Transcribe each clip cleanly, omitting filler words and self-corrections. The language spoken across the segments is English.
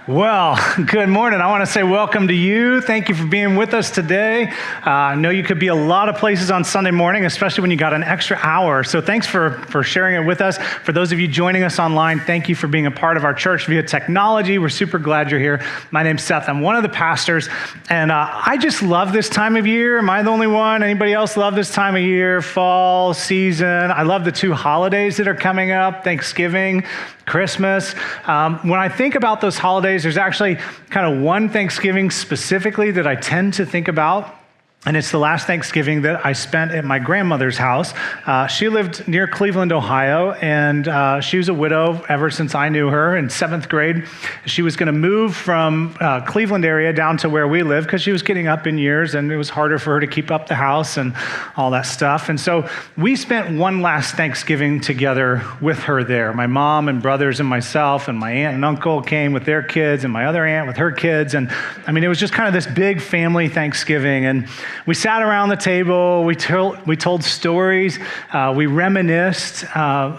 Well, good morning. I want to say welcome to you. Thank you for being with us today. I know you could be a lot of places on Sunday morning, especially when you got an extra hour. So thanks for sharing it with us. For those of you joining us online, thank you for being a part of our church via technology. We're super glad you're here. My name's Seth. I'm one of the pastors, and I just love this time of year. Am I the only one? Anybody else love this time of year? Fall, season. I love the two holidays that are coming up, Thanksgiving, Christmas. When I think about those holidays, there's actually kind of one Thanksgiving specifically that I tend to think about. And it's the last Thanksgiving that I spent at my grandmother's house. She lived near Cleveland, Ohio, and she was a widow ever since I knew her. In 7th grade, she was going to move from Cleveland area down to where we live because she was getting up in years, and it was harder for her to keep up the house and all that stuff. And so we spent one last Thanksgiving together with her there. My mom and brothers and myself and my aunt and uncle came with their kids, and my other aunt with her kids. And I mean, it was just kind of this big family Thanksgiving. And we sat around the table, we told stories, we reminisced.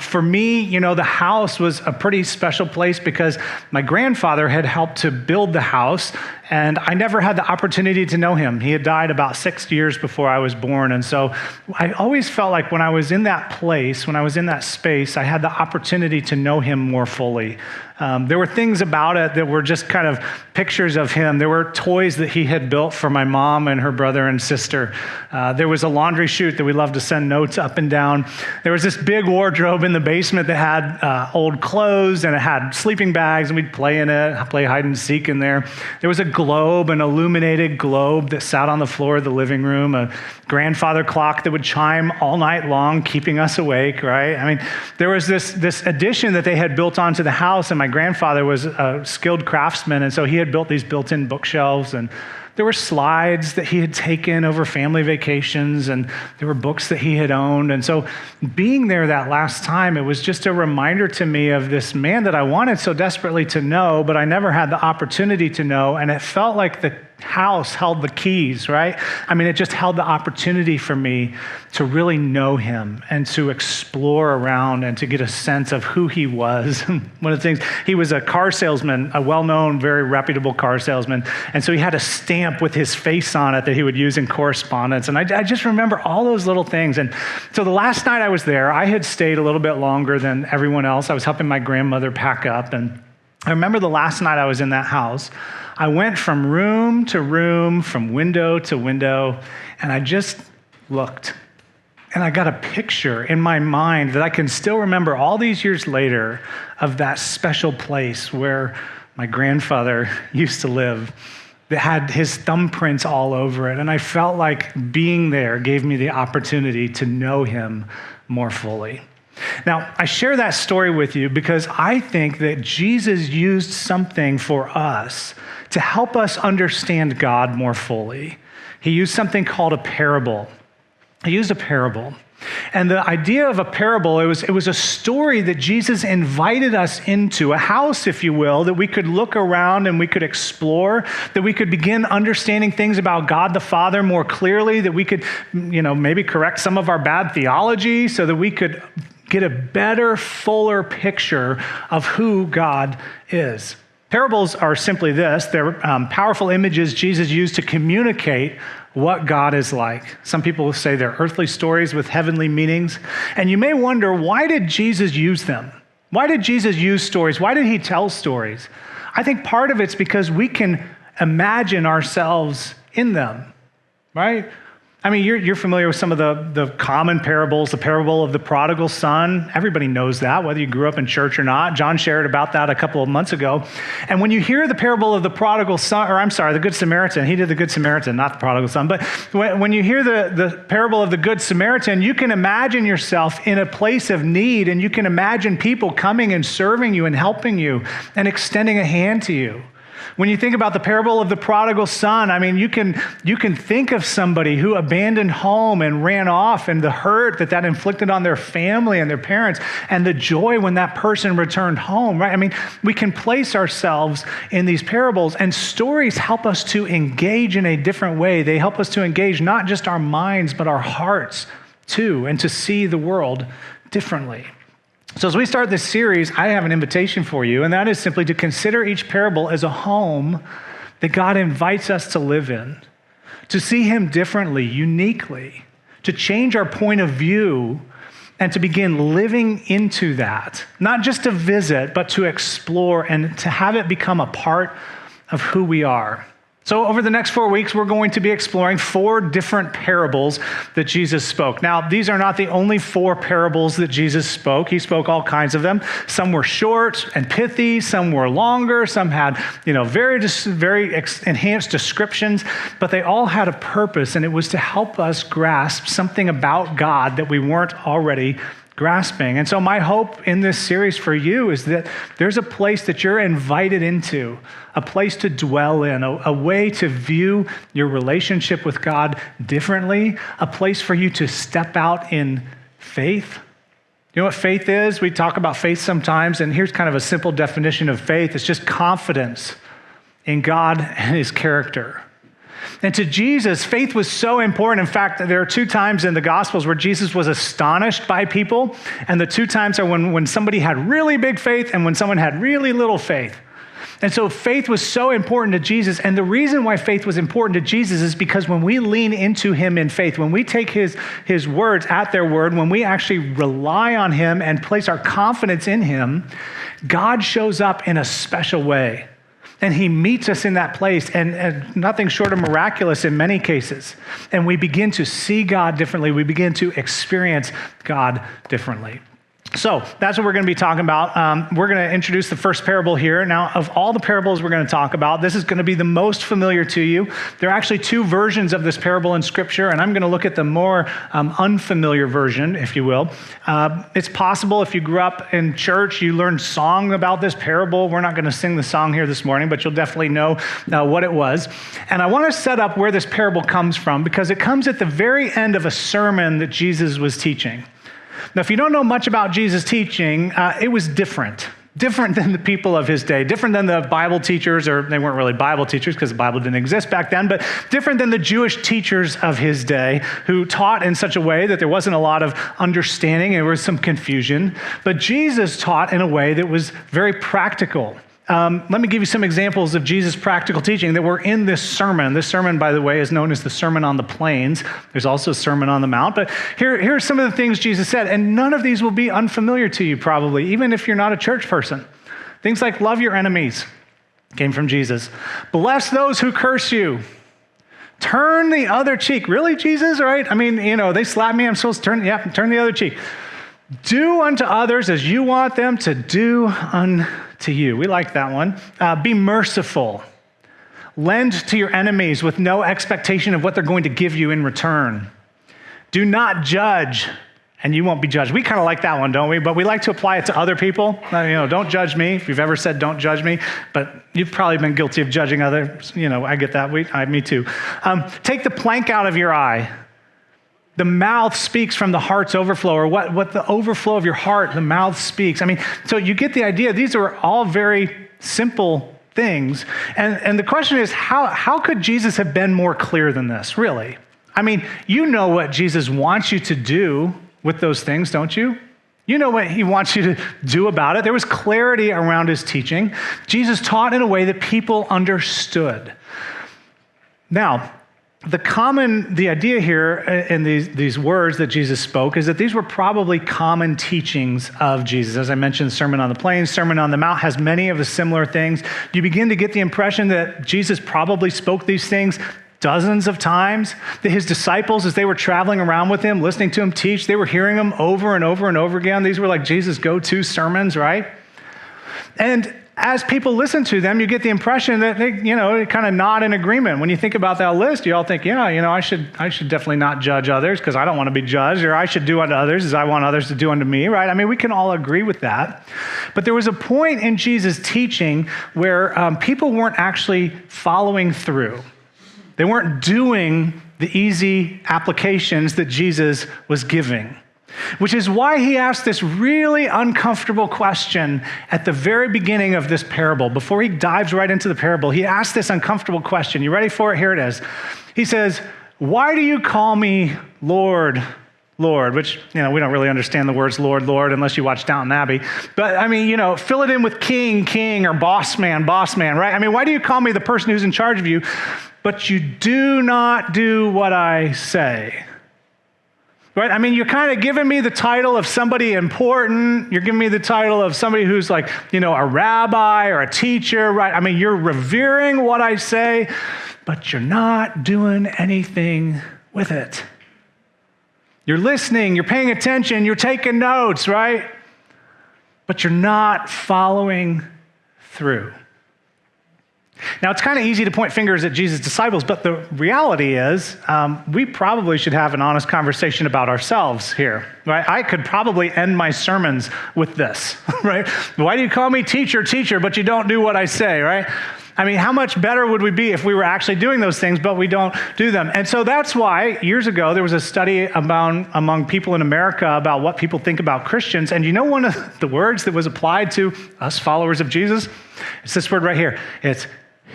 For me, you know, the house was a pretty special place because my grandfather had helped to build the house, and I never had the opportunity to know him. He had died about 6 years before I was born. And so I always felt like when I was in that place, when I was in that space, I had the opportunity to know him more fully. There were things about it that were just kind of pictures of him. There were toys that he had built for my mom and her brother and sister. There was a laundry chute that we loved to send notes up and down. There was this big wardrobe in the basement that had old clothes, and it had sleeping bags, and we'd play in it, play hide and seek in there. There was a globe, an illuminated globe that sat on the floor of the living room, a grandfather clock that would chime all night long, keeping us awake, right? I mean, there was this addition that they had built onto the house, and my grandfather was a skilled craftsman, and so he had built these built-in bookshelves, and there were slides that he had taken over family vacations, and there were books that he had owned. And so being there that last time, it was just a reminder to me of this man that I wanted so desperately to know, but I never had the opportunity to know. And it felt like the house held the keys, right? I mean, it just held the opportunity for me to really know him and to explore around and to get a sense of who he was. One of the things, he was a car salesman, a well-known, very reputable car salesman. And so he had a stamp with his face on it that he would use in correspondence. And I just remember all those little things. And so the last night I was there, I had stayed a little bit longer than everyone else. I was helping my grandmother pack up. And I remember the last night I was in that house, I went from room to room, from window to window, and I just looked. And I got a picture in my mind that I can still remember all these years later of that special place where my grandfather used to live that had his thumbprints all over it. And I felt like being there gave me the opportunity to know him more fully. Now, I share that story with you because I think that Jesus used something for us to help us understand God more fully. He used something called a parable. He used a parable. And the idea of a parable, it was a story that Jesus invited us into, a house, if you will, that we could look around and we could explore, that we could begin understanding things about God the Father more clearly, that we could, maybe correct some of our bad theology so that we could get a better, fuller picture of who God is. Parables are simply this. They're powerful images Jesus used to communicate what God is like. Some people will say they're earthly stories with heavenly meanings. And you may wonder, why did Jesus use them? Why did Jesus use stories? Why did he tell stories? I think part of it's because we can imagine ourselves in them, right? I mean, you're familiar with some of the common parables, the parable of the prodigal son. Everybody knows that, whether you grew up in church or not. John shared about that a couple of months ago. And when you hear the parable of the prodigal son, the Good Samaritan, he did the Good Samaritan, not the prodigal son. But when you hear the parable of the Good Samaritan, you can imagine yourself in a place of need, and you can imagine people coming and serving you and helping you and extending a hand to you. When you think about the parable of the prodigal son, I mean, you can think of somebody who abandoned home and ran off, and the hurt that inflicted on their family and their parents, and the joy when that person returned home, right? I mean, we can place ourselves in these parables, and stories help us to engage in a different way. They help us to engage not just our minds, but our hearts too, and to see the world differently. So as we start this series, I have an invitation for you, and that is simply to consider each parable as a home that God invites us to live in, to see him differently, uniquely, to change our point of view and to begin living into that, not just to visit, but to explore and to have it become a part of who we are. So over the next 4 weeks, we're going to be exploring 4 different parables that Jesus spoke. Now, these are not the only 4 parables that Jesus spoke. He spoke all kinds of them. Some were short and pithy, some were longer, some had, very enhanced descriptions, but they all had a purpose, and it was to help us grasp something about God that we weren't already grasping. And so my hope in this series for you is that there's a place that you're invited into, a place to dwell in, a way to view your relationship with God differently, a place for you to step out in faith. You know what faith is? We talk about faith sometimes, and here's kind of a simple definition of faith. It's just confidence in God and his character. And to Jesus, faith was so important. In fact, there are 2 times in the Gospels where Jesus was astonished by people, and the 2 times are when somebody had really big faith and when someone had really little faith. And so faith was so important to Jesus, and the reason why faith was important to Jesus is because when we lean into him in faith, when we take his words at their word, when we actually rely on him and place our confidence in him, God shows up in a special way. And he meets us in that place, and nothing short of miraculous in many cases. And we begin to see God differently. We begin to experience God differently. So that's what we're going to be talking about. We're going to introduce the first parable here. Now, of all the parables we're going to talk about, this is going to be the most familiar to you. There are actually 2 versions of this parable in Scripture, and I'm going to look at the more unfamiliar version, if you will. It's possible if you grew up in church, you learned song about this parable. We're not going to sing the song here this morning, but you'll definitely know what it was. And I want to set up where this parable comes from, because it comes at the very end of a sermon that Jesus was teaching. Now, if you don't know much about Jesus' teaching, it was different than the people of his day, different than the Bible teachers, or they weren't really Bible teachers because the Bible didn't exist back then, but different than the Jewish teachers of his day who taught in such a way that there wasn't a lot of understanding and there was some confusion. But Jesus taught in a way that was very practical. Let me give you some examples of Jesus' practical teaching that were in this sermon. This sermon, by the way, is known as the Sermon on the Plains. There's also a Sermon on the Mount. But here are some of the things Jesus said, and none of these will be unfamiliar to you probably, even if you're not a church person. Things like love your enemies came from Jesus. Bless those who curse you. Turn the other cheek. Really, Jesus, right? I mean, they slap me, I'm supposed to turn the other cheek. Do unto others as you want them to do unto you. We like that one. Be merciful. Lend to your enemies with no expectation of what they're going to give you in return. Do not judge, and you won't be judged. We kind of like that one, don't we? But we like to apply it to other people. Don't judge me. If you've ever said don't judge me, but you've probably been guilty of judging others. I get that. Me too. Take the plank out of your eye. The mouth speaks from the heart's overflow, or what the overflow of your heart, the mouth speaks. So you get the idea. These are all very simple things. And the question is, how could Jesus have been more clear than this, really? You know what Jesus wants you to do with those things, don't you? You know what he wants you to do about it. There was clarity around his teaching. Jesus taught in a way that people understood. Now, the idea here in these words that Jesus spoke is that these were probably common teachings of Jesus. As I mentioned, Sermon on the Plains, Sermon on the Mount has many of the similar things. You begin to get the impression that Jesus probably spoke these things dozens of times, that his disciples, as they were traveling around with him, listening to him teach, they were hearing him over and over and over again. These were like Jesus' go-to sermons, right? And as people listen to them, you get the impression that they kind of nod in agreement. When you think about that list, you all think, I should definitely not judge others because I don't want to be judged, or I should do unto others as I want others to do unto me, right? We can all agree with that. But there was a point in Jesus' teaching where people weren't actually following through. They weren't doing the easy applications that Jesus was giving. Which is why he asked this really uncomfortable question at the very beginning of this parable. Before he dives right into the parable, he asked this uncomfortable question. You ready for it? Here it is. He says, "Why do you call me Lord, Lord, which, we don't really understand the words Lord, Lord, unless you watch Downton Abbey. But fill it in with king, king, or boss man, right? I mean, why do you call me the person who's in charge of you, but you do not do what I say? Right? I mean, you're kind of giving me the title of somebody important. You're giving me the title of somebody who's like, a rabbi or a teacher, right? I mean, you're revering what I say, but you're not doing anything with it. You're listening, you're paying attention, you're taking notes, right? But you're not following through. Now, it's kind of easy to point fingers at Jesus' disciples, but the reality is we probably should have an honest conversation about ourselves here, right? I could probably end my sermons with this, right? Why do you call me teacher, teacher, but you don't do what I say, right? I mean, how much better would we be if we were actually doing those things, but we don't do them? And so that's why years ago there was a study among people in America about what people think about Christians. And one of the words that was applied to us followers of Jesus? It's this word right here. It's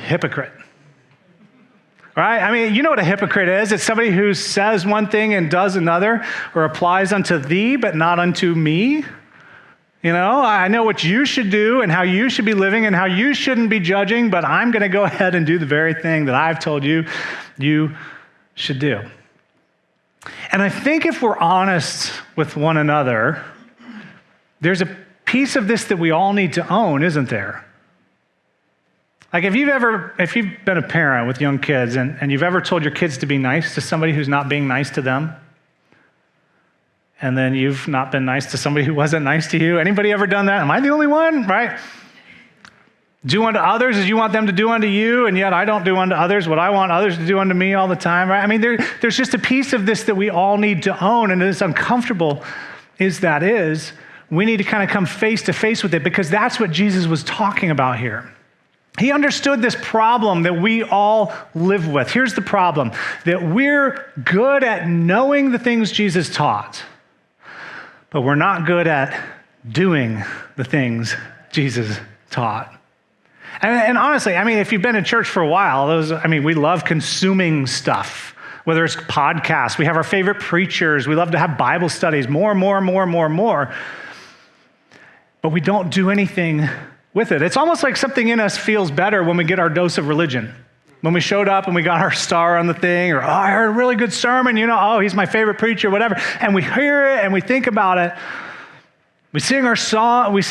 hypocrite. Right? I mean, you know what a hypocrite is. It's somebody who says one thing and does another, or applies unto thee, but not unto me. I know what you should do and how you should be living and how you shouldn't be judging, but I'm going to go ahead and do the very thing that I've told you should do. And I think if we're honest with one another, there's a piece of this that we all need to own, isn't there? Like if you've been a parent with young kids and you've ever told your kids to be nice to somebody who's not being nice to them, and then you've not been nice to somebody who wasn't nice to you. Anybody ever done that? Am I the only one? Right? Do unto others as you want them to do unto you, and yet I don't do unto others what I want others to do unto me all the time, right? I mean, there's just a piece of this that we all need to own, and as uncomfortable as that is, we need to kind of come face to face with it, because that's what Jesus was talking about here. He understood this problem that we all live with. Here's the problem, that we're good at knowing the things Jesus taught, but we're not good at doing the things Jesus taught. And honestly, I mean, if you've been in church for a while, we love consuming stuff, whether it's podcasts. We have our favorite preachers. We love to have Bible studies, more. But we don't do anything with it. It's almost like something in us feels better when we get our dose of religion. When we showed up and we got our star on the thing, or, I heard a really good sermon, he's my favorite preacher, whatever. And we hear it and we think about it. We sing our songs, we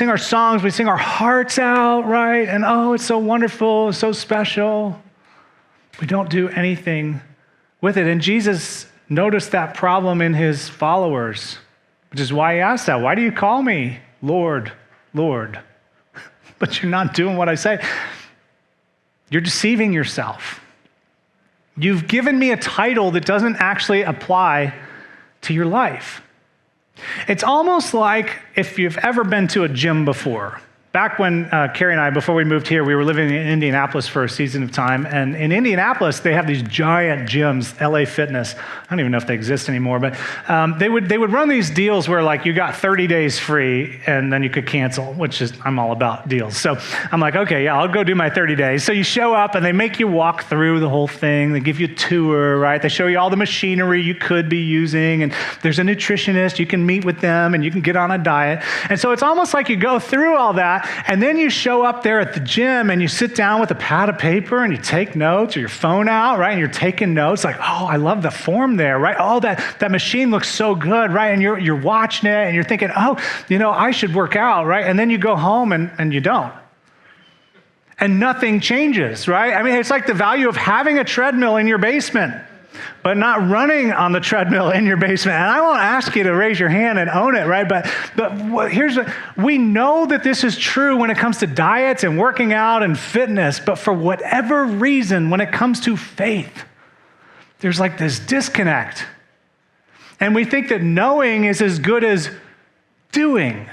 sing our hearts out, right? And it's so wonderful, it's so special. We don't do anything with it. And Jesus noticed that problem in his followers, which is why he asked that. Why do you call me Lord, Lord? But you're not doing what I say. You're deceiving yourself. You've given me a title that doesn't actually apply to your life. It's almost like if you've ever been to a gym before. Back when Carrie and I, before we moved here, we were living in Indianapolis for a season of time. And in Indianapolis, they have these giant gyms, LA Fitness. I don't even know if they exist anymore, but they would run these deals where like you got 30 days free and then you could cancel, which is, I'm all about deals. So I'm like, okay, yeah, I'll go do my 30 days. So you show up and they make you walk through the whole thing. They give you a tour, right? They show you all the machinery you could be using. And there's a nutritionist. You can meet with them and you can get on a diet. And so it's almost like you go through all that. And then you show up there at the gym and you sit down with a pad of paper and you take notes, or your phone out, right? And you're taking notes like, I love the form there, right? That machine looks so good, right? And you're watching it and you're thinking, I should work out, right? And then you go home and you don't. And nothing changes, right? I mean, it's like the value of having a treadmill in your basement, but not running on the treadmill in your basement. And I won't ask you to raise your hand and own it, right? But we know that this is true when it comes to diets and working out and fitness, but for whatever reason, when it comes to faith, there's like this disconnect. And we think that knowing is as good as doing.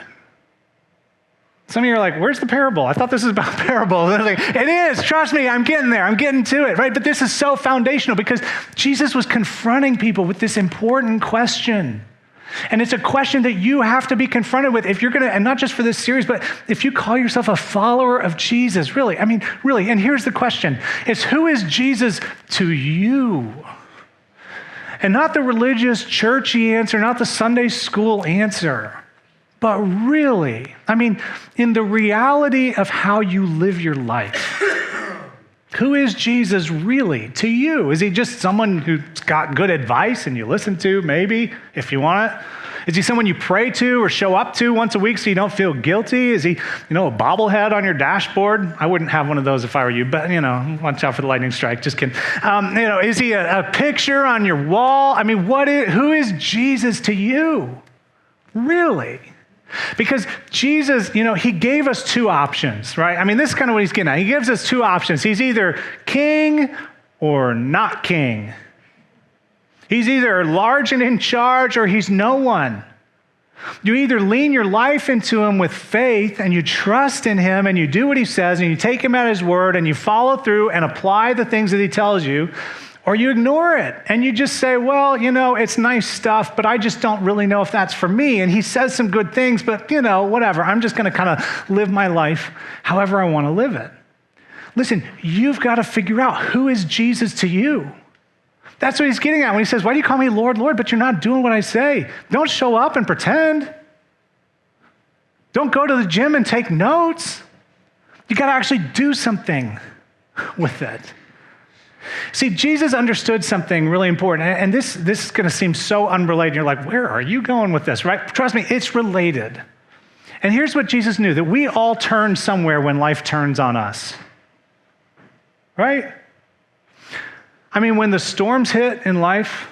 Some of you are like, where's the parable? I thought this was about parable. Like, it is, trust me, I'm getting there. I'm getting to it, right? But this is so foundational because Jesus was confronting people with this important question. And it's a question that you have to be confronted with if you're going to, and not just for this series, but if you call yourself a follower of Jesus, really. And here's the question, is who is Jesus to you? And not the religious, churchy answer, not the Sunday school answer, but really, in the reality of how you live your life. Who is Jesus really to you? Is he just someone who's got good advice and you listen to, maybe, if you want it? Is he someone you pray to or show up to once a week so you don't feel guilty? Is he, a bobblehead on your dashboard? I wouldn't have one of those if I were you, but, watch out for the lightning strike. Just kidding. Is he a picture on your wall? Who is Jesus to you? Really? Because Jesus, he gave us two options, right? This is kind of what he's getting at. He gives us two options. He's either king or not king. He's either large and in charge or he's no one. You either lean your life into him with faith and you trust in him and you do what he says and you take him at his word and you follow through and apply the things that he tells you, or you ignore it and you just say, well, it's nice stuff, but I just don't really know if that's for me. And he says some good things, but whatever. I'm just going to kind of live my life however I want to live it. Listen, you've got to figure out who is Jesus to you. That's what he's getting at when he says, why do you call me Lord, Lord, but you're not doing what I say? Don't show up and pretend. Don't go to the gym and take notes. You got to actually do something with it. See, Jesus understood something really important, and this is going to seem so unrelated. You're like, where are you going with this, right? Trust me, it's related. And here's what Jesus knew, that we all turn somewhere when life turns on us, right? When the storms hit in life,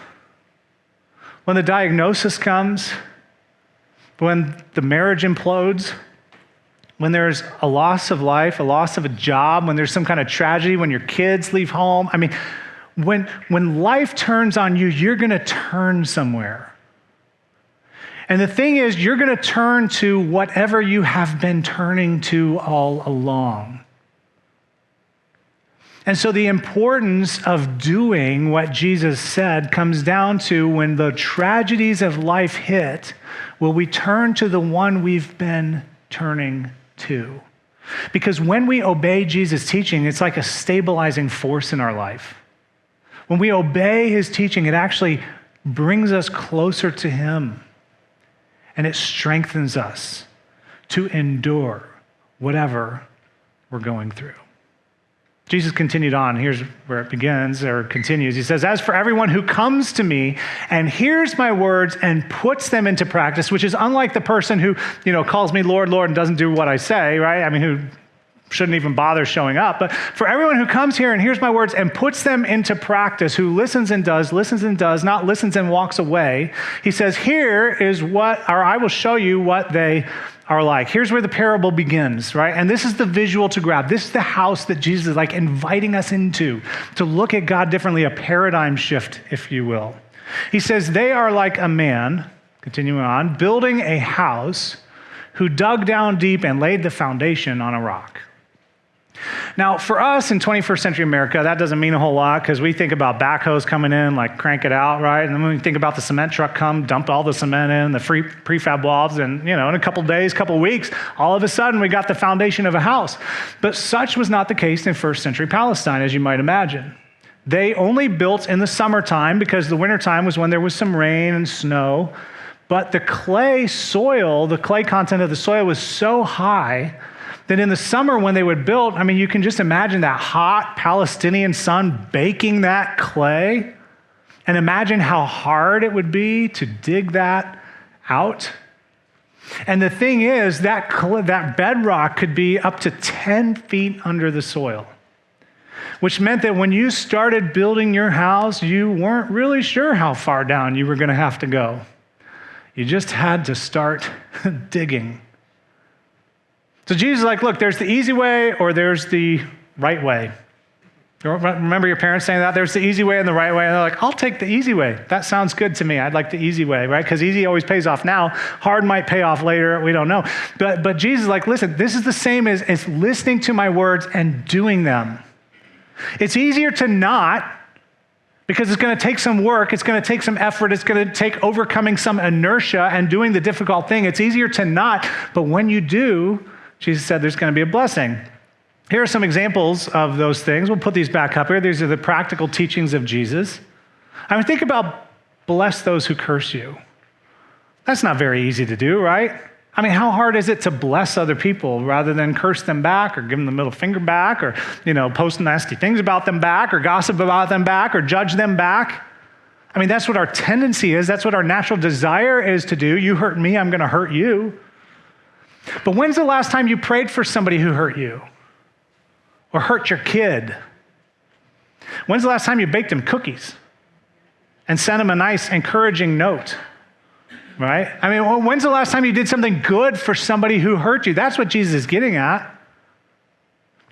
when the diagnosis comes, when the marriage implodes, when there's a loss of life, a loss of a job, when there's some kind of tragedy, when your kids leave home. When life turns on you, you're going to turn somewhere. And the thing is, you're going to turn to whatever you have been turning to all along. And so the importance of doing what Jesus said comes down to when the tragedies of life hit, will we turn to the one we've been turning to? Because when we obey Jesus' teaching, it's like a stabilizing force in our life. When we obey his teaching, it actually brings us closer to him, and it strengthens us to endure whatever we're going through. Jesus continued on. Here's where it begins or continues. He says, as for everyone who comes to me and hears my words and puts them into practice, which is unlike the person who, calls me Lord, Lord, and doesn't do what I say, right? Who shouldn't even bother showing up. But for everyone who comes here and hears my words and puts them into practice, who listens and does, not listens and walks away, he says, I will show you what they are like. Here's where the parable begins, right? And this is the visual to grab. This is the house that Jesus is inviting us into, to look at God differently, a paradigm shift, if you will. He says, they are like a man, continuing on, building a house who dug down deep and laid the foundation on a rock. Now, for us in 21st century America, that doesn't mean a whole lot because we think about backhoes coming in, crank it out, right? And then we think about the cement truck dump all the cement in, the free prefab walls, and, in a couple days, couple weeks, all of a sudden we got the foundation of a house. But such was not the case in first century Palestine, as you might imagine. They only built in the summertime because the wintertime was when there was some rain and snow. But the clay content of the soil was so high that in the summer when they would build, you can just imagine that hot Palestinian sun baking that clay, and imagine how hard it would be to dig that out. And the thing is, that bedrock could be up to 10 feet under the soil, which meant that when you started building your house, you weren't really sure how far down you were going to have to go. You just had to start digging. So Jesus is like, look, there's the easy way or there's the right way. Remember your parents saying that? There's the easy way and the right way. And they're like, I'll take the easy way. That sounds good to me. I'd like the easy way, right? Because easy always pays off now. Hard might pay off later. We don't know. But Jesus is like, listen, this is the same as listening to my words and doing them. It's easier to not, because it's going to take some work, it's going to take some effort, it's going to take overcoming some inertia and doing the difficult thing. It's easier to not, but when you do, Jesus said there's going to be a blessing. Here are some examples of those things. We'll put these back up here. These are the practical teachings of Jesus. Think about bless those who curse you. That's not very easy to do, right? I mean, how hard is it to bless other people rather than curse them back or give them the middle finger back or, post nasty things about them back or gossip about them back or judge them back? I mean, that's what our tendency is. That's what our natural desire is to do. You hurt me, I'm going to hurt you. But when's the last time you prayed for somebody who hurt you or hurt your kid? When's the last time you baked them cookies and sent them a nice, encouraging note? Right? I mean, when's the last time you did something good for somebody who hurt you? That's what Jesus is getting at.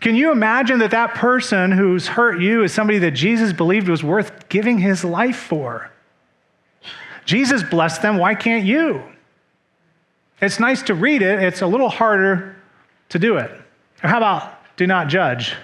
Can you imagine that person who's hurt you is somebody that Jesus believed was worth giving his life for? Jesus blessed them. Why can't you? It's nice to read it. It's a little harder to do it. Or how about do not judge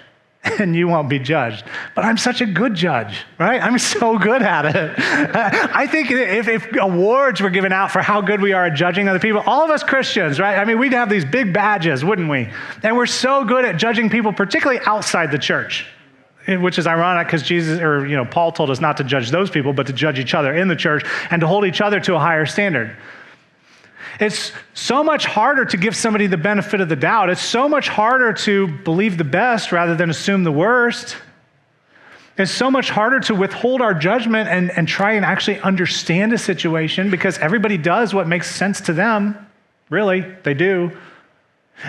and you won't be judged? But I'm such a good judge, right? I'm so good at it. I think if awards were given out for how good we are at judging other people, all of us Christians, right? I mean, we'd have these big badges, wouldn't we? And we're so good at judging people, particularly outside the church, which is ironic because Paul told us not to judge those people, but to judge each other in the church and to hold each other to a higher standard. It's so much harder to give somebody the benefit of the doubt. It's so much harder to believe the best rather than assume the worst. It's so much harder to withhold our judgment and try and actually understand a situation because everybody does what makes sense to them. Really, they do.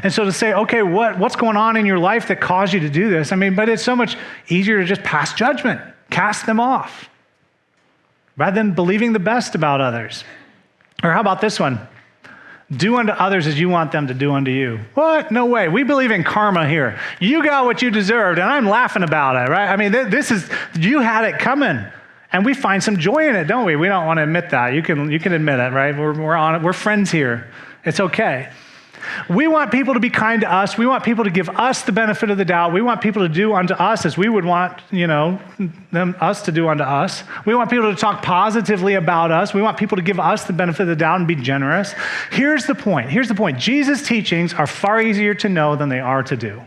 And so to say, okay, what's going on in your life that caused you to do this? I mean, but it's so much easier to just pass judgment, cast them off, rather than believing the best about others. Or how about this one? Do unto others as you want them to do unto you. What? No way. We believe in karma here. You got what you deserved, and I'm laughing about it, right? I mean, you had it coming, and we find some joy in it, don't we? We don't want to admit that. You can admit it, right? We're on it. We're friends here. It's okay. We want people to be kind to us. We want people to give us the benefit of the doubt. We want people to do unto us as we would want, us to do unto us. We want people to talk positively about us. We want people to give us the benefit of the doubt and be generous. Here's the point. Jesus' teachings are far easier to know than they are to do.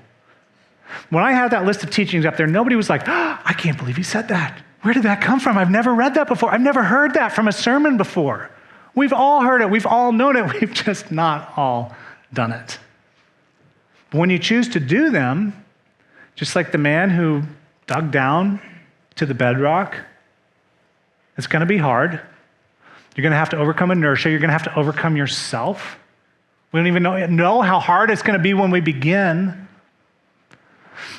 When I had that list of teachings up there, nobody was like, I can't believe he said that. Where did that come from? I've never read that before. I've never heard that from a sermon before. We've all heard it. We've all known it. We've just not all done it. But when you choose to do them, just like the man who dug down to the bedrock, it's going to be hard. You're going to have to overcome inertia. You're going to have to overcome yourself. We don't even know how hard it's going to be when we begin.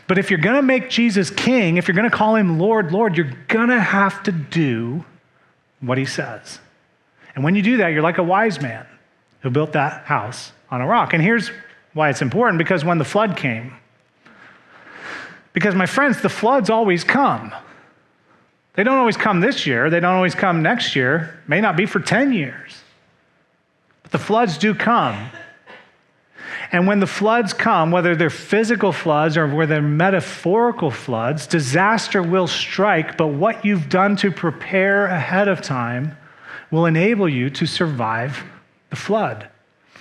But if you're going to make Jesus king, if you're going to call him Lord, Lord, you're going to have to do what he says. And when you do that, you're like a wise man who built that house on a rock. And here's why it's important, because when the flood came, because my friends, the floods always come. They don't always come this year. They don't always come next year. May not be for 10 years. But the floods do come. And when the floods come, whether they're physical floods or whether they're metaphorical floods, disaster will strike, but what you've done to prepare ahead of time will enable you to survive the flood.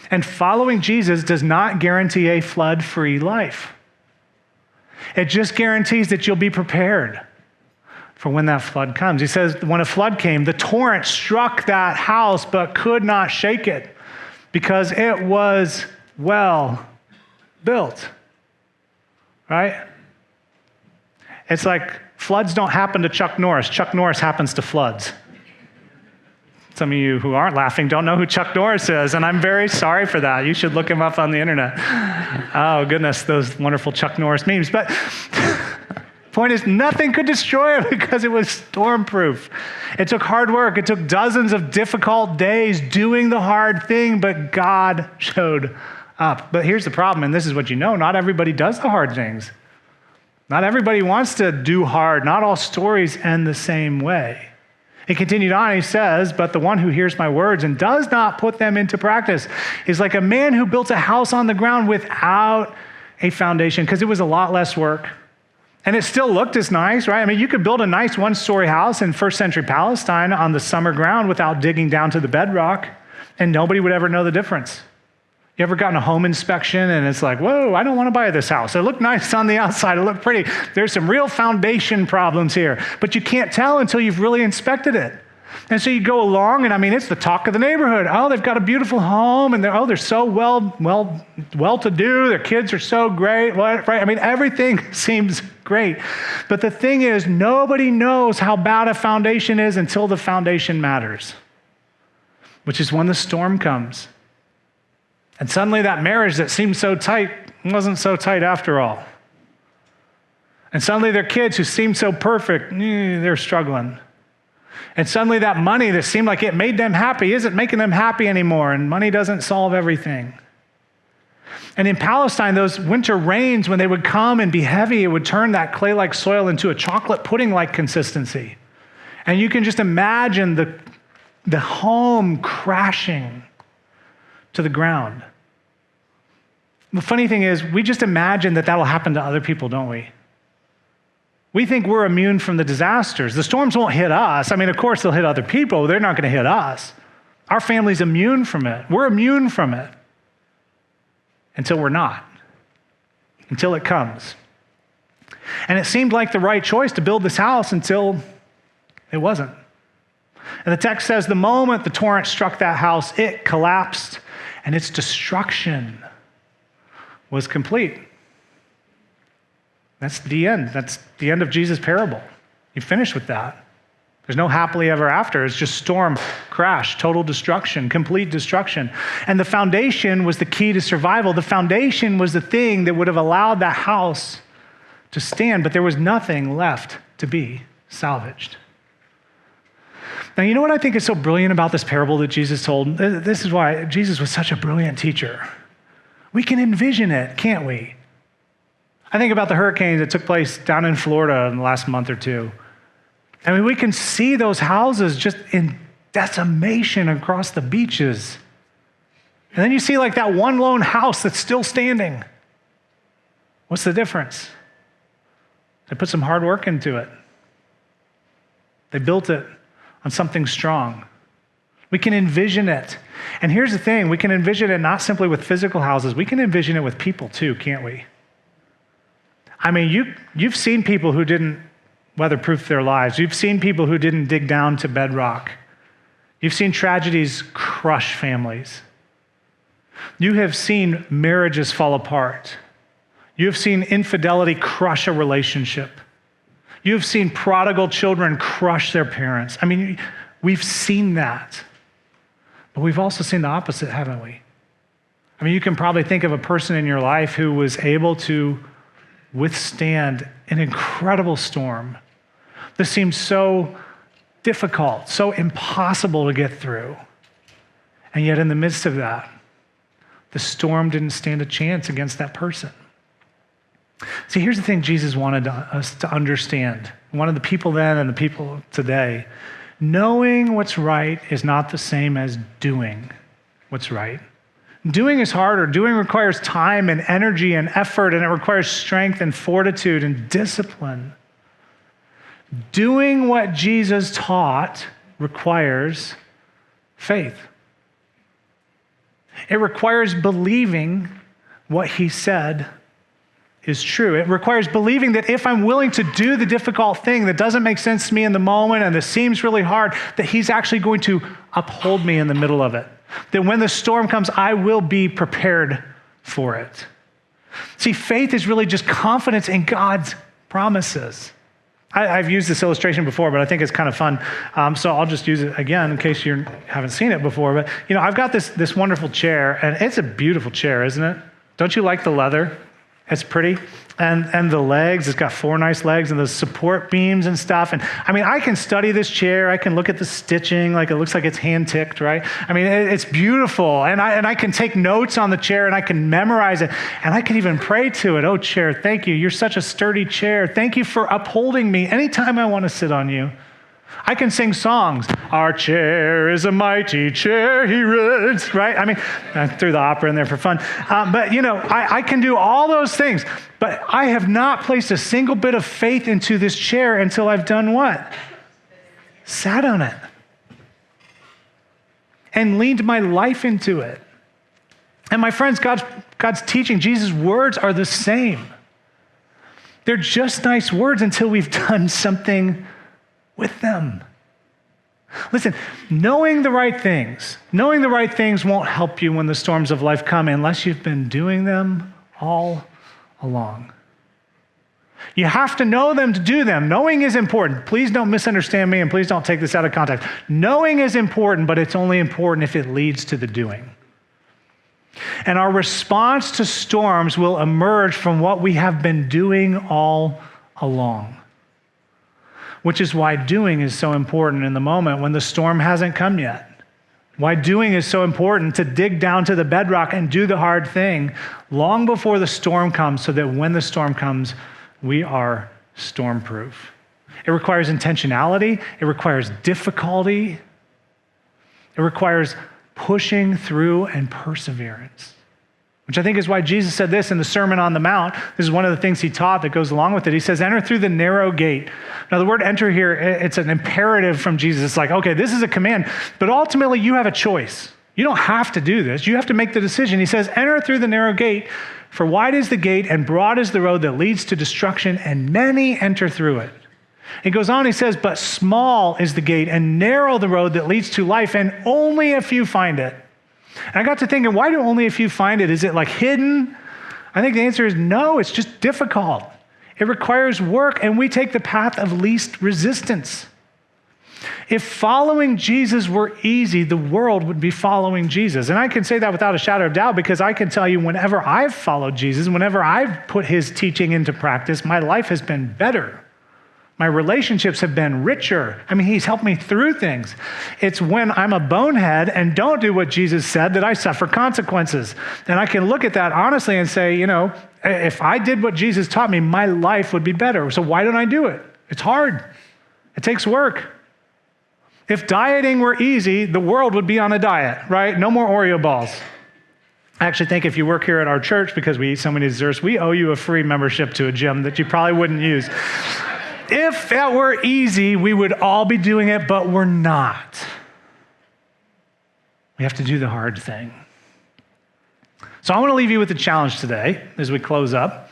And following Jesus does not guarantee a flood-free life. It just guarantees that you'll be prepared for when that flood comes. He says, when a flood came, the torrent struck that house but could not shake it because it was well built. Right? It's like floods don't happen to Chuck Norris. Chuck Norris happens to floods. Some of you who aren't laughing don't know who Chuck Norris is, and I'm very sorry for that. You should look him up on the internet. Oh, goodness, those wonderful Chuck Norris memes. But point is, nothing could destroy it because it was storm-proof. It took hard work. It took dozens of difficult days doing the hard thing, but God showed up. But here's the problem, and this is what you know. Not everybody does the hard things. Not everybody wants to do hard. Not all stories end the same way. He continued on, he says, but the one who hears my words and does not put them into practice is like a man who built a house on the ground without a foundation, because it was a lot less work. And it still looked as nice, right? I mean, you could build a nice one-story house in first century Palestine on the summer ground without digging down to the bedrock, and nobody would ever know the difference. You ever gotten a home inspection and it's like, whoa, I don't want to buy this house. It looked nice on the outside. It looked pretty. There's some real foundation problems here. But you can't tell until you've really inspected it. And so you go along, and I mean, it's the talk of the neighborhood. Oh, they've got a beautiful home, and they're so well-to-do. Their kids are so great, right? I mean, everything seems great. But the thing is, nobody knows how bad a foundation is until the foundation matters, which is when the storm comes. And suddenly that marriage that seemed so tight wasn't so tight after all. And suddenly their kids who seemed so perfect, they're struggling. And suddenly that money that seemed like it made them happy isn't making them happy anymore, and money doesn't solve everything. And in Palestine, those winter rains, when they would come and be heavy, it would turn that clay-like soil into a chocolate pudding-like consistency. And you can just imagine the home crashing to the ground. The funny thing is, we just imagine that that'll happen to other people, don't we? We think we're immune from the disasters. The storms won't hit us. I mean, of course, they'll hit other people. They're not going to hit us. Our family's immune from it. We're immune from it until we're not, until it comes. And it seemed like the right choice to build this house until it wasn't. And the text says the moment the torrent struck that house, it collapsed, and its destruction was complete. That's the end. That's the end of Jesus' parable. You finish with that. There's no happily ever after. It's just storm, crash, total destruction, complete destruction. And the foundation was the key to survival. The foundation was the thing that would have allowed that house to stand, but there was nothing left to be salvaged. Now, you know what I think is so brilliant about this parable that Jesus told? This is why Jesus was such a brilliant teacher. We can envision it, can't we? I think about the hurricanes that took place down in Florida in the last month or two. I mean, we can see those houses just in decimation across the beaches. And then you see like that one lone house that's still standing. What's the difference? They put some hard work into it. They built it on something strong. We can envision it. And here's the thing, we can envision it not simply with physical houses, we can envision it with people too, can't we? I mean, you've seen people who didn't weatherproof their lives. You've seen people who didn't dig down to bedrock. You've seen tragedies crush families. You have seen marriages fall apart. You have seen infidelity crush a relationship. You have seen prodigal children crush their parents. I mean, we've seen that. But we've also seen the opposite, haven't we? I mean, you can probably think of a person in your life who was able to withstand an incredible storm that seemed so difficult, so impossible to get through. And yet in the midst of that, the storm didn't stand a chance against that person. See, here's the thing Jesus wanted us to understand. One of the people then and the people today, knowing what's right is not the same as doing what's right. Doing is harder. Doing requires time and energy and effort, and it requires strength and fortitude and discipline. Doing what Jesus taught requires faith. It requires believing what he said is true. It requires believing that if I'm willing to do the difficult thing that doesn't make sense to me in the moment and that seems really hard, that he's actually going to uphold me in the middle of it. That when the storm comes, I will be prepared for it. See, faith is really just confidence in God's promises. I've used this illustration before, but I think it's kind of fun. So I'll just use it again in case you haven't seen it before. But I've got this wonderful chair, and it's a beautiful chair, isn't it? Don't you like the leather? It's pretty. And the legs, it's got 4 nice legs and the support beams and stuff. And I mean, I can study this chair. I can look at the stitching, like it looks like it's hand-ticked, right? I mean, it's beautiful. And I can take notes on the chair and I can memorize it. And I can even pray to it. Oh, chair, thank you. You're such a sturdy chair. Thank you for upholding me anytime I want to sit on you. I can sing songs. Our chair is a mighty chair, he rides, right? I mean, I threw the opera in there for fun. But I can do all those things. But I have not placed a single bit of faith into this chair until I've done what? Sat on it. And leaned my life into it. And my friends, God's teaching, Jesus' words are the same. They're just nice words until we've done something with them. Listen, knowing the right things won't help you when the storms of life come unless you've been doing them all along. You have to know them to do them. Knowing is important. Please don't misunderstand me and please don't take this out of context. Knowing is important, but it's only important if it leads to the doing. And our response to storms will emerge from what we have been doing all along. Which is why doing is so important in the moment when the storm hasn't come yet. Why doing is so important, to dig down to the bedrock and do the hard thing long before the storm comes, so that when the storm comes, we are storm-proof. It requires intentionality. It requires difficulty. It requires pushing through and perseverance, which I think is why Jesus said this in the Sermon on the Mount. This is one of the things he taught that goes along with it. He says, enter through the narrow gate. Now, the word enter here, it's an imperative from Jesus. It's like, okay, this is a command, but ultimately you have a choice. You don't have to do this. You have to make the decision. He says, enter through the narrow gate, for wide is the gate and broad is the road that leads to destruction, and many enter through it. He goes on, he says, but small is the gate and narrow the road that leads to life, and only a few find it. And I got to thinking, why do only a few find it? Is it like hidden? I think the answer is no, it's just difficult. It requires work, and we take the path of least resistance. If following Jesus were easy, the world would be following Jesus. And I can say that without a shadow of doubt, because I can tell you whenever I've followed Jesus, whenever I've put his teaching into practice, my life has been better. My relationships have been richer. I mean, he's helped me through things. It's when I'm a bonehead and don't do what Jesus said that I suffer consequences. And I can look at that honestly and say, you know, if I did what Jesus taught me, my life would be better. So why don't I do it? It's hard. It takes work. If dieting were easy, the world would be on a diet, right? No more Oreo balls. I actually think if you work here at our church, because we eat so many desserts, we owe you a free membership to a gym that you probably wouldn't use. If that were easy, we would all be doing it, but we're not. We have to do the hard thing. So I want to leave you with a challenge today as we close up.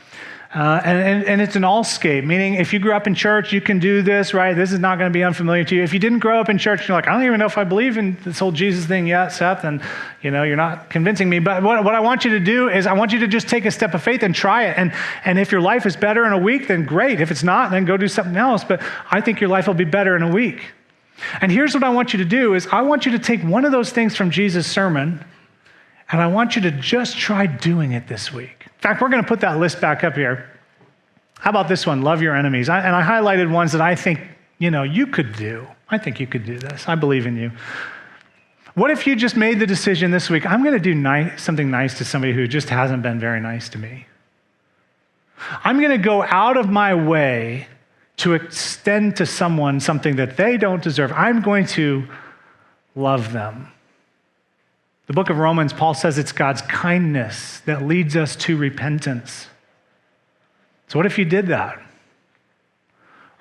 And it's an all-scape, meaning if you grew up in church, you can do this, right? This is not going to be unfamiliar to you. If you didn't grow up in church, you're like, I don't even know if I believe in this whole Jesus thing yet, Seth, and you're not convincing me. But what I want you to do is I want you to just take a step of faith and try it. And if your life is better in a week, then great. If it's not, then go do something else. But I think your life will be better in a week. And here's what I want you to do is I want you to take one of those things from Jesus' sermon, and I want you to just try doing it this week. In fact, we're going to put that list back up here. How about this one? Love your enemies. And I highlighted ones that I think, you could do. I think you could do this. I believe in you. What if you just made the decision this week, I'm going to do something nice to somebody who just hasn't been very nice to me. I'm going to go out of my way to extend to someone something that they don't deserve. I'm going to love them. The book of Romans, Paul says it's God's kindness that leads us to repentance. So what if you did that?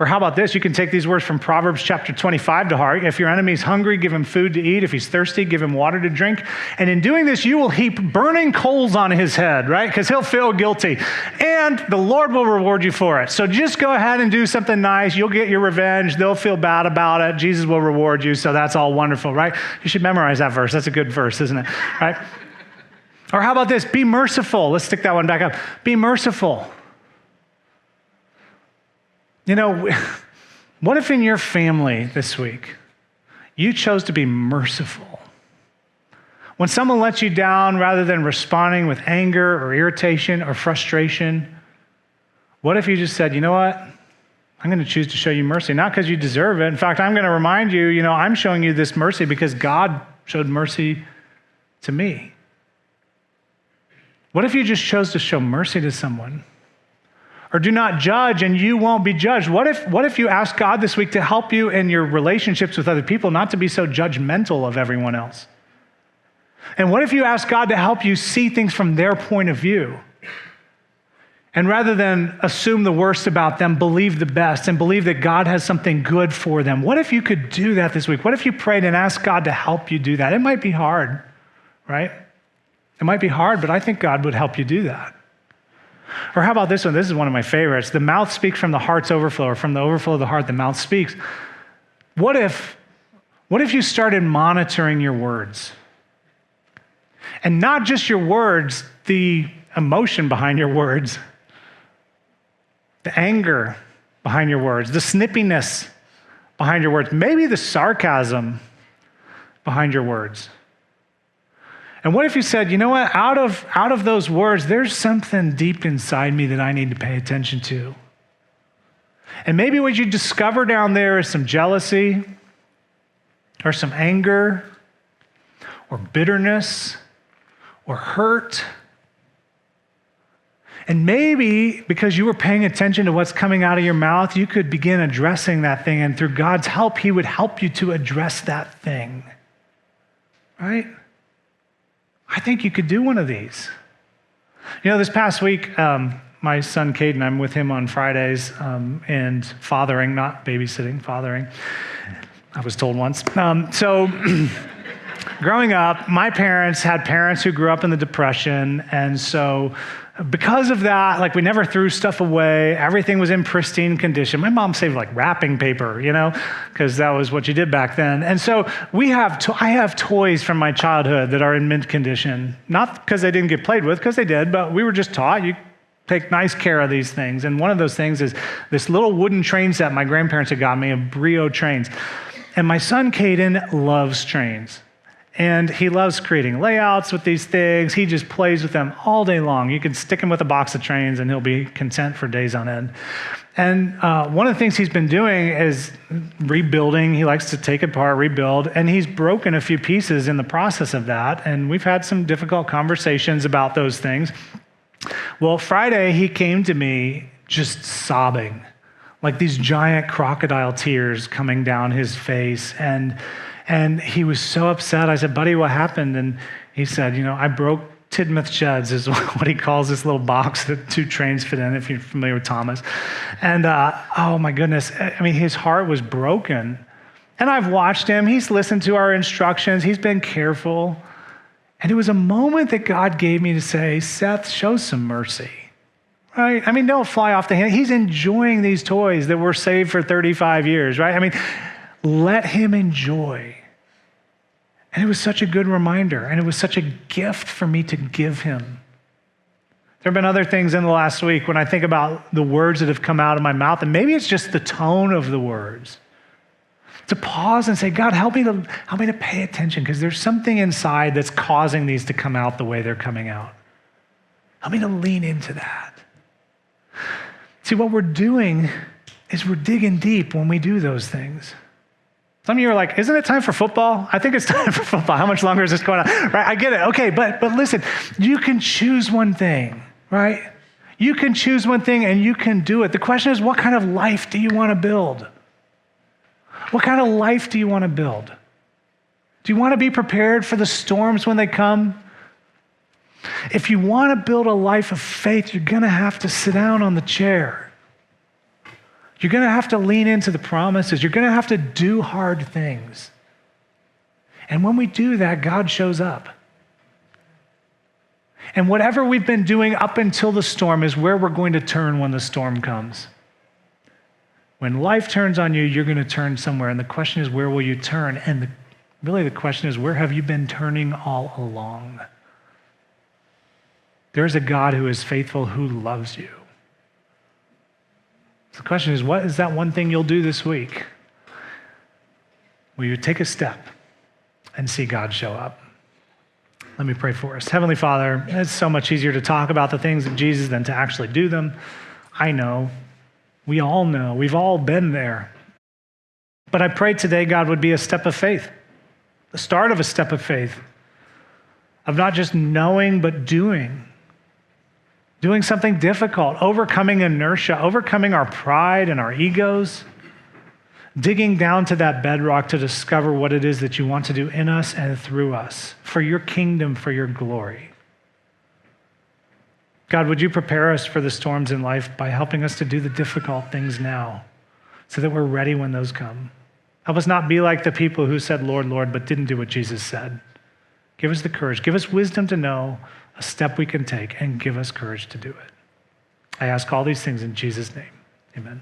Or how about this? You can take these words from Proverbs chapter 25 to heart. If your enemy's hungry, give him food to eat. If he's thirsty, give him water to drink. And in doing this, you will heap burning coals on his head, right? Because he'll feel guilty. And the Lord will reward you for it. So just go ahead and do something nice. You'll get your revenge. They'll feel bad about it. Jesus will reward you. So that's all wonderful, right? You should memorize that verse. That's a good verse, isn't it? Right? Or how about this? Be merciful. Let's stick that one back up. Be merciful. What if in your family this week, you chose to be merciful? When someone lets you down, rather than responding with anger or irritation or frustration, what if you just said, you know what? I'm going to choose to show you mercy, not because you deserve it. In fact, I'm going to remind you, I'm showing you this mercy because God showed mercy to me. What if you just chose to show mercy to someone? Or do not judge and you won't be judged. What if you ask God this week to help you in your relationships with other people not to be so judgmental of everyone else? And what if you ask God to help you see things from their point of view? And rather than assume the worst about them, believe the best and believe that God has something good for them. What if you could do that this week? What if you prayed and asked God to help you do that? It might be hard, right? It might be hard, but I think God would help you do that. Or how about this one? This is one of my favorites. The mouth speaks from the heart's overflow, or from the overflow of the heart, the mouth speaks. What if What if you started monitoring your words? And not just your words, the emotion behind your words, the anger behind your words, the snippiness behind your words, maybe the sarcasm behind your words. And what if you said, you know what, out of those words, there's something deep inside me that I need to pay attention to. And maybe what you discover down there is some jealousy or some anger or bitterness or hurt. And maybe because you were paying attention to what's coming out of your mouth, you could begin addressing that thing. And through God's help, he would help you to address that thing. Right? I think you could do one of these. You know, this past week, my son Caden, I'm with him on Fridays and fathering, not babysitting, fathering. I was told once. Growing up, my parents had parents who grew up in the Depression, and so because of that, like we never threw stuff away. Everything was in pristine condition. My mom saved like wrapping paper, you know, because that was what you did back then. And so I have toys from my childhood that are in mint condition, not because they didn't get played with, because they did, but we were just taught you take nice care of these things. And one of those things is this little wooden train set my grandparents had got me of Brio trains. And my son Caden loves trains. And he loves creating layouts with these things. He just plays with them all day long. You can stick him with a box of trains and he'll be content for days on end. And one of the things he's been doing is rebuilding. He likes to take it apart, rebuild, and he's broken a few pieces in the process of that. And we've had some difficult conversations about those things. Well, Friday he came to me just sobbing, like these giant crocodile tears coming down his face. And he was so upset. I said, buddy, what happened? And he said, you know, I broke Tidmouth Sheds is what he calls this little box that 2 trains fit in, if you're familiar with Thomas. And oh my goodness, I mean, his heart was broken. And I've watched him. He's listened to our instructions. He's been careful. And it was a moment that God gave me to say, Seth, show some mercy. Right? I mean, don't fly off the handle. He's enjoying these toys that were saved for 35 years, right? I mean, let him enjoy. And it was such a good reminder, and it was such a gift for me to give him. There have been other things in the last week when I think about the words that have come out of my mouth, and maybe it's just the tone of the words. To pause and say, God, help me to pay attention, because there's something inside that's causing these to come out the way they're coming out. Help me to lean into that. See, what we're doing is we're digging deep when we do those things. Some of you are like, isn't it time for football? I think it's time for football. How much longer is this going on? Right? I get it. Okay, but listen, you can choose one thing, right? You can choose one thing and you can do it. The question is, what kind of life do you want to build? What kind of life do you want to build? Do you want to be prepared for the storms when they come? If you want to build a life of faith, you're going to have to sit down on the chair. You're going to have to lean into the promises. You're going to have to do hard things. And when we do that, God shows up. And whatever we've been doing up until the storm is where we're going to turn when the storm comes. When life turns on you, you're going to turn somewhere. And the question is, where will you turn? And really the question is, where have you been turning all along? There's a God who is faithful, who loves you. The question is, what is that one thing you'll do this week? Will you take a step and see God show up? Let me pray for us. Heavenly Father, it's so much easier to talk about the things of Jesus than to actually do them. I know. We all know. We've all been there. But I pray today God would be a step of faith, the start of a step of faith, of not just knowing, but doing something difficult, overcoming inertia, overcoming our pride and our egos, digging down to that bedrock to discover what it is that you want to do in us and through us for your kingdom, for your glory. God, would you prepare us for the storms in life by helping us to do the difficult things now so that we're ready when those come? Help us not be like the people who said, Lord, Lord, but didn't do what Jesus said. Give us the courage. Give us wisdom to know a step we can take, and give us courage to do it. I ask all these things in Jesus' name. Amen.